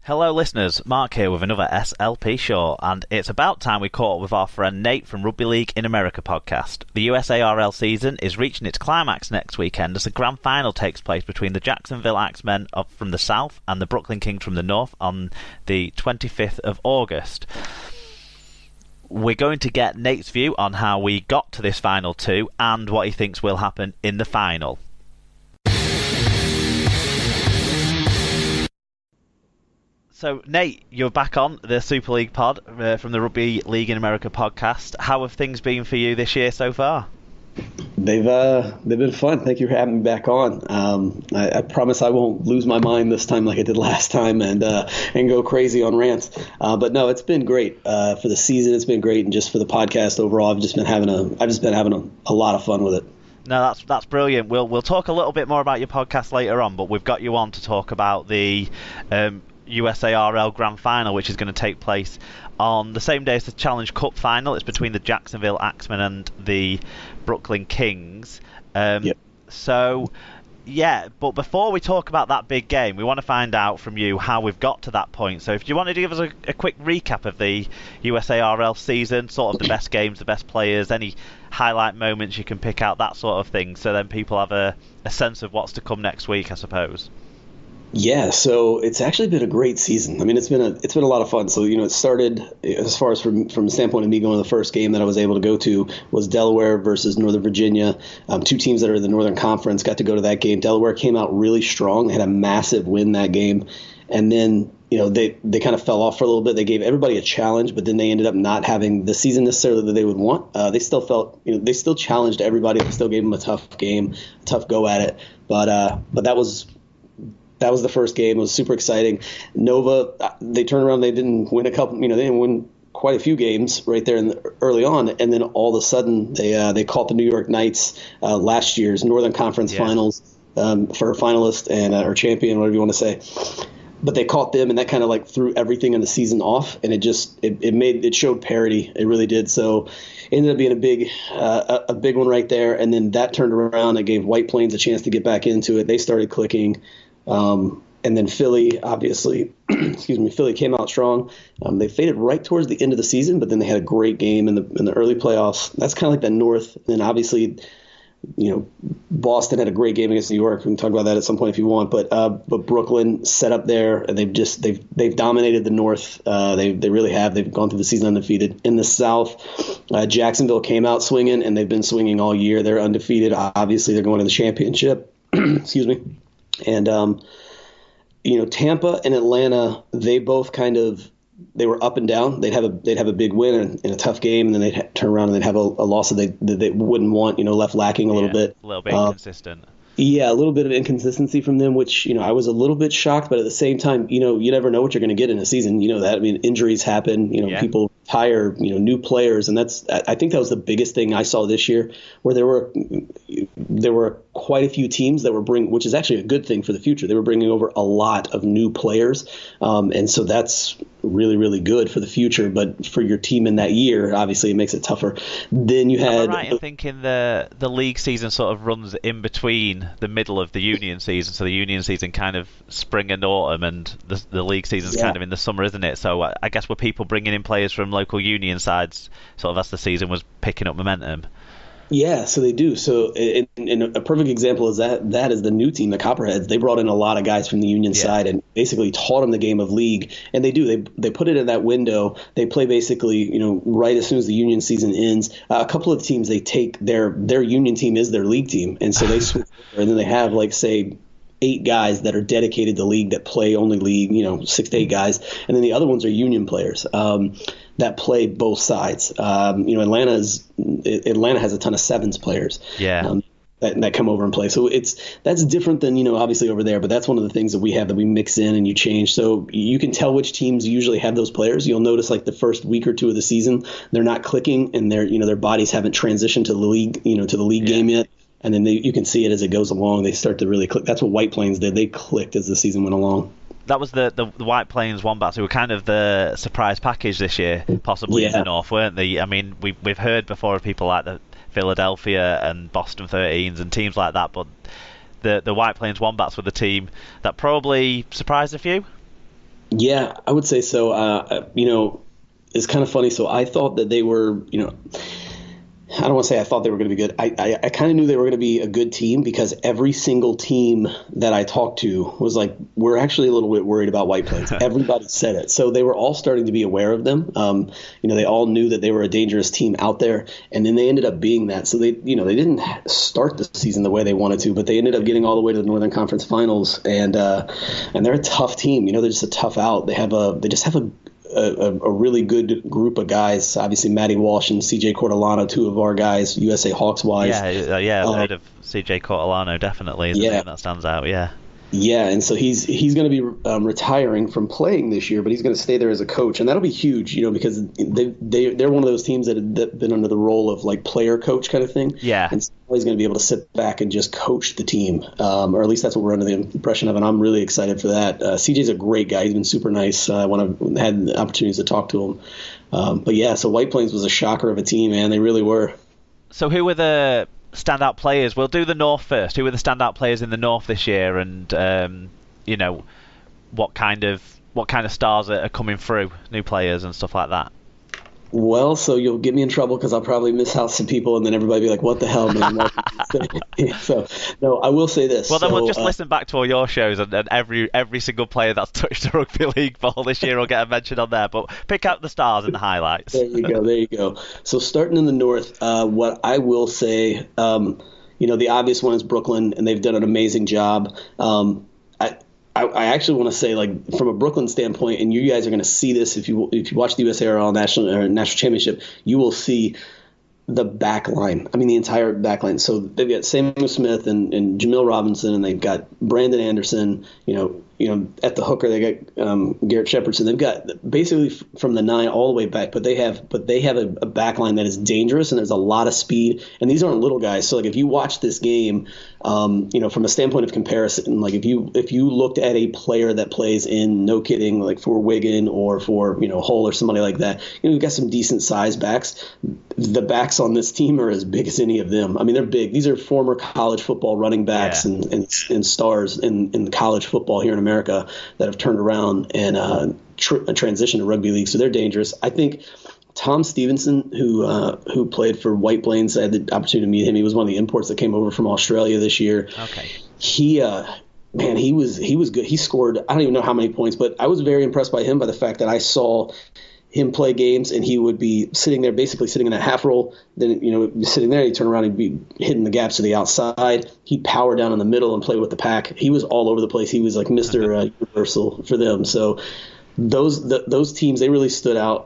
Hello listeners, Mark here with another SLP show, and it's about time we caught up with our friend Nate from Rugby League in America podcast. The USA RL season is reaching its climax next weekend as the grand final takes place between the Jacksonville Axemen from the south and the Brooklyn Kings from the north on the 25th of August. We're going to get Nate's view on how we got to this final two and what he thinks will happen in the final. So, Nate, you're back on the Super League pod from the Rugby League in America podcast. How have things been for you this year so far? They've been fun. Thank you for having me back on. I promise I won't lose my mind this time like I did last time and go crazy on rants. But no, it's been great for the season. It's been great, and just for the podcast overall, I've just been having a lot of fun with it. No, that's brilliant. We'll talk a little bit more about your podcast later on, but we've got you on to talk about the USARL Grand Final, which is going to take place on the same day as the Challenge Cup Final. It's between the Jacksonville Axemen and the Brooklyn Kings. Yep. So, yeah, but before we talk about that big game, we want to find out from you how we've got to that point. So if you wanted to give us a quick recap of the USARL season, sort of the best games, the best players, any highlight moments you can pick out, that sort of thing, so then people have a sense of what's to come next week, I suppose. Yeah, so it's actually been a great season. I mean, it's been a lot of fun. So, it started, as far as from the standpoint of me going to the first game that I was able to go to was Delaware versus Northern Virginia. Two teams that are in the Northern Conference, got to go to that game. Delaware came out really strong, had a massive win that game. And then, they kind of fell off for a little bit. They gave everybody a challenge, but then they ended up not having the season necessarily that they would want. They still felt, they still challenged everybody. They still gave them a tough game, a tough go at it. But that was the first game. It was super exciting. Nova, they turned around. They didn't win they didn't win quite a few games right there early on, and then all of a sudden they caught the New York Knights, last year's Northern Conference Finals, for a finalist and or champion, whatever you want to say. But they caught them, and that kind of like threw everything in the season off, and it showed parity. It really did. So it ended up being a big one right there, and then that turned around. It gave White Plains a chance to get back into it. They started clicking. And then Philly, obviously, Philly came out strong. They faded right towards the end of the season, but then they had a great game in the early playoffs. That's kind of like the North. And obviously, Boston had a great game against New York. We can talk about that at some point if you want. But Brooklyn set up there, and they've dominated the North. They really have. They've gone through the season undefeated. In the South, Jacksonville came out swinging, and they've been swinging all year. They're undefeated. Obviously, they're going to the championship. Excuse me. And, Tampa and Atlanta, they both they were up and down. They'd have a big win in a tough game, and then they'd turn around and they'd have a loss that they wouldn't want, left lacking a little bit. A little bit inconsistent. Yeah, a little bit of inconsistency from them, which, I was a little bit shocked, but at the same time, you never know what you're going to get in a season. You know that. I mean, injuries happen, people hire, new players. And I think that was the biggest thing I saw this year, where there were quite a few teams that were which is actually a good thing for the future. They were bringing over a lot of new players. And so that's really, really good for the future. But for your team in that year, obviously it makes it tougher. Then you had. Am I right in thinking the league season sort of runs in between the middle of the union season? So the union season kind of spring and autumn, and the league season's kind of in the summer, isn't it? So I guess were people bringing in players from local union sides sort of as the season was picking up momentum? Yeah, so they do. So a perfect example is that is the new team, the Copperheads. They brought in a lot of guys from the union side and basically taught them the game of league. And they do. They put it in that window. They play basically, right as soon as the union season ends. A couple of teams, they take their union team is their league team. And so they switch over, and then they have, like, say, 8 guys that are dedicated to league that play only league, 6 to 8 guys. And then the other ones are union players that play both sides. Atlanta has a ton of sevens players. Yeah. That come over and play. So that's different than, obviously over there, but that's one of the things that we have that we mix in and you change. So you can tell which teams usually have those players. You'll notice like the first week or two of the season, they're not clicking and their bodies haven't transitioned to the league, to the league game yet. And then you can see it as it goes along. They start to really click. That's what White Plains did. They clicked as the season went along. That was the White Plains Wombats, who were kind of the surprise package this year, possibly in the North, weren't they? I mean, we've heard before of people like the Philadelphia and Boston 13s and teams like that, but the White Plains Wombats were the team that probably surprised a few. Yeah, I would say so. It's kind of funny. So I thought that they were, I don't want to say I thought they were going to be good. I kind of knew they were going to be a good team because every single team that I talked to was like, we're actually a little bit worried about White Plains. Everybody said it. So they were all starting to be aware of them. They all knew that they were a dangerous team out there, and then they ended up being that. So they didn't start the season the way they wanted to, but they ended up getting all the way to the Northern Conference Finals, and they're a tough team. They're just a tough out. They just have a really good group of guys. Obviously, Matty Walsh and CJ Cortolano, two of our guys, USA Hawks wise. Yeah. I've heard of CJ Cortolano, definitely. Is the name that stands out. Yeah. Yeah, and so he's going to be retiring from playing this year, but he's going to stay there as a coach, and that'll be huge, because they're one of those teams that have been under the role of like player coach kind of thing. Yeah, and so he's going to be able to sit back and just coach the team, or at least that's what we're under the impression of, and I'm really excited for that. CJ's a great guy; he's been super nice when I've had the opportunities to talk to him. But yeah, so White Plains was a shocker of a team, man. They really were. So who were the standout players? We'll do the North first. Who were the standout players in the North this year, and what kind of stars are coming through, new players and stuff like that? Well, so you'll get me in trouble because I'll probably miss out some people, and then everybody will be like, "What the hell, man?" So, no, I will say this. Well, then we'll just listen back to all your shows, and every single player that's touched the Rugby League ball this year will get a mention on there. But pick out the stars and the highlights. There you go. So starting in the North, what I will say, the obvious one is Brooklyn, and they've done an amazing job. I actually want to say, like, from a Brooklyn standpoint, and you guys are going to see this if you watch the USARL National Championship, you will see the back line. I mean, the entire back line. So they've got Samuel Smith and Jamil Robinson, and they've got Brandon Anderson. At the hooker they got Garrett Shepardson. They've got basically from the 9 all the way back, but they have a back line that is dangerous, and there's a lot of speed. And these aren't little guys. So like if you watch this game, from a standpoint of comparison, like if you looked at a player that plays in, no kidding, like for Wigan or for Hull or somebody like that, we've got some decent size backs. The backs on this team are as big as any of them. I mean, they're big. These are former college football running backs and stars in college football here in America that have turned around and transitioned to rugby league. So they're dangerous. I think Tom Stevenson, who played for White Plains, I had the opportunity to meet him. He was one of the imports that came over from Australia this year. Okay. He was good. He scored, I don't even know how many points, but I was very impressed by him by the fact that I saw him play games, and he would be sitting there, basically sitting in that half roll. Then, sitting there, he'd turn around and be hitting the gaps to the outside. He'd power down in the middle and play with the pack. He was all over the place. He was like Mr. Universal for them. So those teams, they really stood out.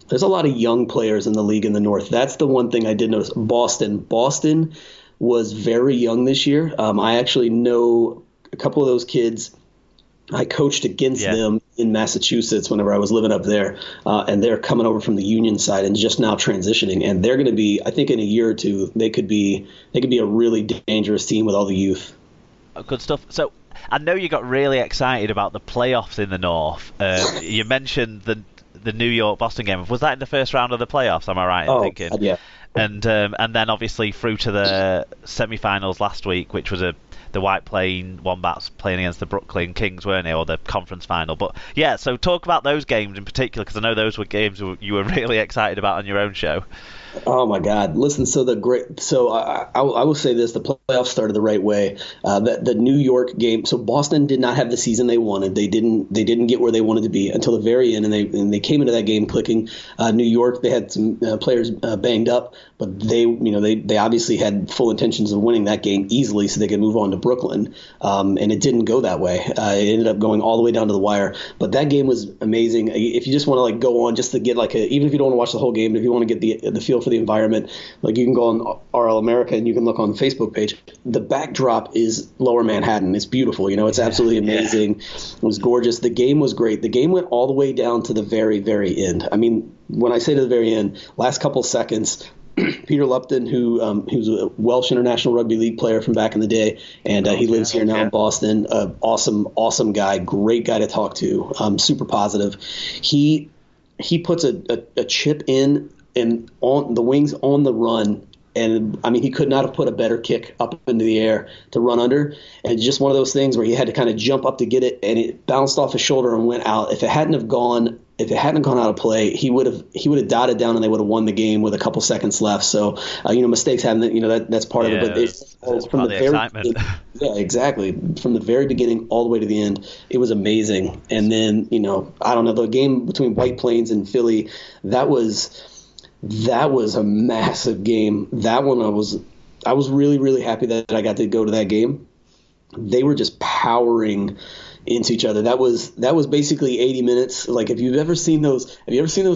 There's a lot of young players in the league in the North. That's the one thing I did notice. Boston was very young this year. I actually know a couple of those kids. I coached against them in Massachusetts whenever I was living up there, and they're coming over from the Union side and just now transitioning. And they're going to be, I think, in a year or two, they could be a really dangerous team with all the youth. Good stuff. So I know you got really excited about the playoffs in the North. You mentioned the New York Boston game. Was that in the first round of the playoffs? Am I right in thinking? Yeah. And then obviously through to the semi-finals last week, which was the White Plains Wombats playing against the Brooklyn Kings, weren't they, or the conference final? But yeah, so talk about those games in particular, because I know those were games you were really excited about on your own show. Oh my God! Listen, I will say this: the playoffs started the right way. The New York game. So Boston did not have the season they wanted. They didn't get where they wanted to be until the very end, and they came into that game clicking. New York, they had some players banged up, but they obviously had full intentions of winning that game easily, so they could move on to Brooklyn. And it didn't go that way. It ended up going all the way down to the wire. But that game was amazing. If you just want to go on just to get even if you don't want to watch the whole game, but if you want to get the feel for the environment, like you can go on RL America and you can look on the Facebook page. The backdrop is Lower Manhattan. It's beautiful. It's absolutely amazing. Yeah. It was gorgeous. The game was great. The game went all the way down to the very, very end. I mean, when I say to the very end, last couple seconds, Peter Lupton, who's a Welsh International Rugby League player from back in the day, and he lives here now in Boston. Awesome guy, great guy to talk to, super positive. He puts a chip in and on the wings on the run And I mean, he could not have put a better kick up into the air to run under. And it's just one of those things where he had to kind of jump up to get it, and it bounced off his shoulder and went out. If it hadn't gone out of play, he would have dotted down and they would have won the game with a couple seconds left. So mistakes happen. That's part of it. But it's from the very excitement. Yeah, exactly. From the very beginning all the way to the end, it was amazing. And then I don't know, the game between White Plains and Philly, that was a massive game. That one I was really, really happy that I got to go to that game. They were just powering into each other. That was basically 80 minutes. Like, have you ever seen those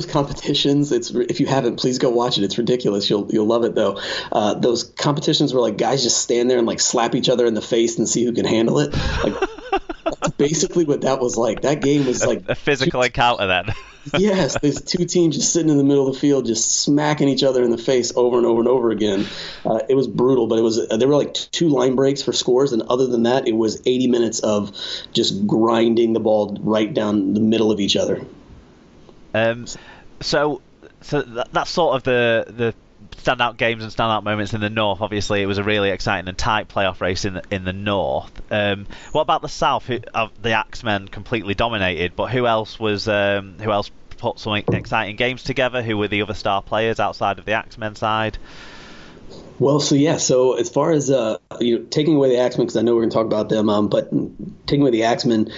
competitions? If you haven't, please go watch it. It's ridiculous. You'll love it though. Those competitions where like guys just stand there and like slap each other in the face and see who can handle it. Like, that's basically what that was like. That game was like a physical encounter then. Yes, there's two teams just sitting in the middle of the field, just smacking each other in the face over and over and over again. It was brutal, but there were like 2 line breaks for scores, and other than that, it was 80 minutes of just grinding the ball right down the middle of each other. So that's sort of the standout games and standout moments in the North. Obviously, it was a really exciting and tight playoff race in the North. What about the South? The Axemen completely dominated, but who else put some exciting games together? Who were the other star players outside of the Axemen side? Well, so as far as taking away the Axemen, because I know we're going to talk about them, but taking away the Axemen,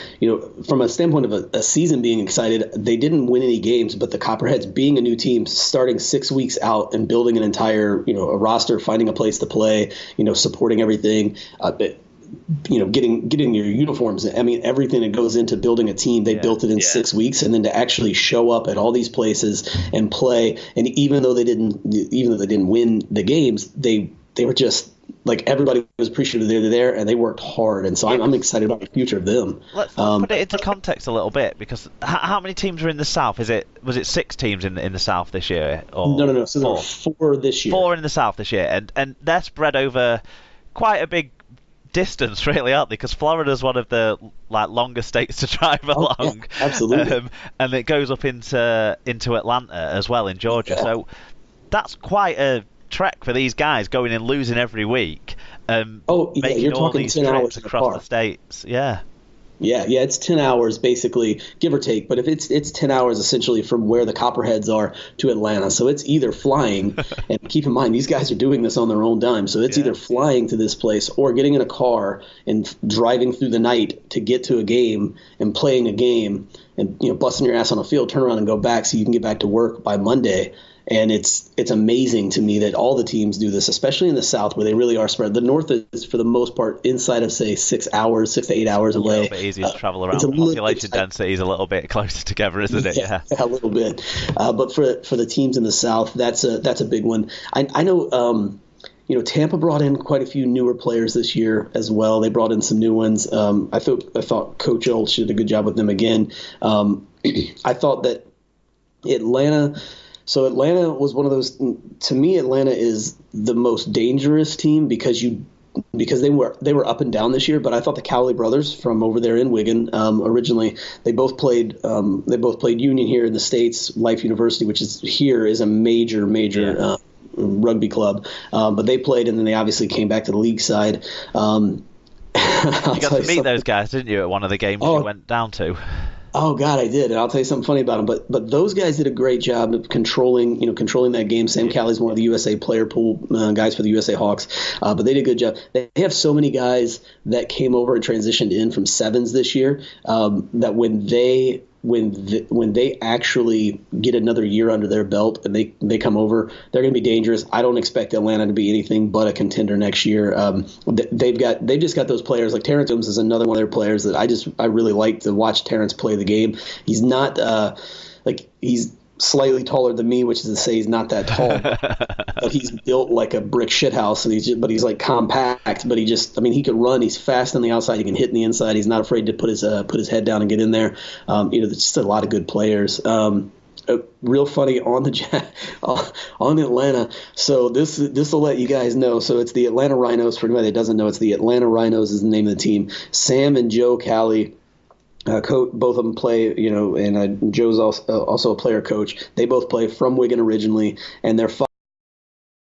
from a standpoint of a season being excited, they didn't win any games, but the Copperheads being a new team, starting 6 weeks out and building an entire a roster, finding a place to play, supporting everything. Getting your uniforms. I mean, everything that goes into building a team, they built it in 6 weeks, and then to actually show up at all these places and play. And even though they didn't win the games, they were just like, everybody was appreciative they were there, and they worked hard. And so I'm excited about the future of them. Let's put it into context a little bit, because how many teams were in the South? Was it 6 teams in the South this year? Or No. So there were 4 this year. 4 in the South this year, and they're spread over quite a big distance, really, aren't they? Because Florida's one of the longest states to drive along. Yeah, absolutely. And it goes up into Atlanta as well, in Georgia. Yeah. So that's quite a trek for these guys, going and losing every week. Making you're all talking these 10 hours trips across the states. Yeah. Yeah, it's 10 hours basically, give or take. But if it's 10 hours essentially from where the Copperheads are to Atlanta. So it's either flying, and keep in mind, these guys are doing this on their own dime. So it's either flying to this place or getting in a car and driving through the night to get to a game and playing a game and busting your ass on a field, turn around and go back so you can get back to work by Monday. And it's amazing to me that all the teams do this, especially in the South where they really are spread. The North is, for the most part, inside of, say, 6 to 8 hours away. A little bit easier to travel around. Population density is a little bit closer together, isn't it? Yeah, a little bit. But for the teams in the South, that's a big one. I know Tampa brought in quite a few newer players this year as well. They brought in some new ones. I thought Coach Olds did a good job with them again. I thought that Atlanta. So Atlanta was one of those. To me, Atlanta is the most dangerous team because they were up and down this year. But I thought the Cowley brothers from over there in Wigan, originally they both played Union here in the States. Life University, which is a major rugby club. But they played, and then they obviously came back to the league side. You got to meet those guys, didn't you, at one of the games you went down to? Oh God, I did, and I'll tell you something funny about them. But those guys did a great job of controlling that game. Sam Calley's one of the USA player pool guys for the USA Hawks, but they did a good job. They have so many guys that came over and transitioned in from sevens this year that when they actually get another year under their belt and they come over, they're going to be dangerous. I don't expect Atlanta to be anything but a contender next year. They've just got those players. Like Terrence Williams is another one of their players that I really like to watch Terrence play the game. He's not he's slightly taller than me, which is to say he's not that tall, but he's built like a brick shithouse, and he's like compact, but he can run, he's fast on the outside, he can hit in the inside, he's not afraid to put his head down and get in there. There's just a lot of good players. Real funny on Atlanta. So this will let you guys know. So it's the Atlanta Rhinos. For anybody that doesn't know, it's the Atlanta Rhinos is the name of the team. Sam and Joe Calley, coach, both of them play, and Joe's also a player coach. They both play from Wigan originally, and they're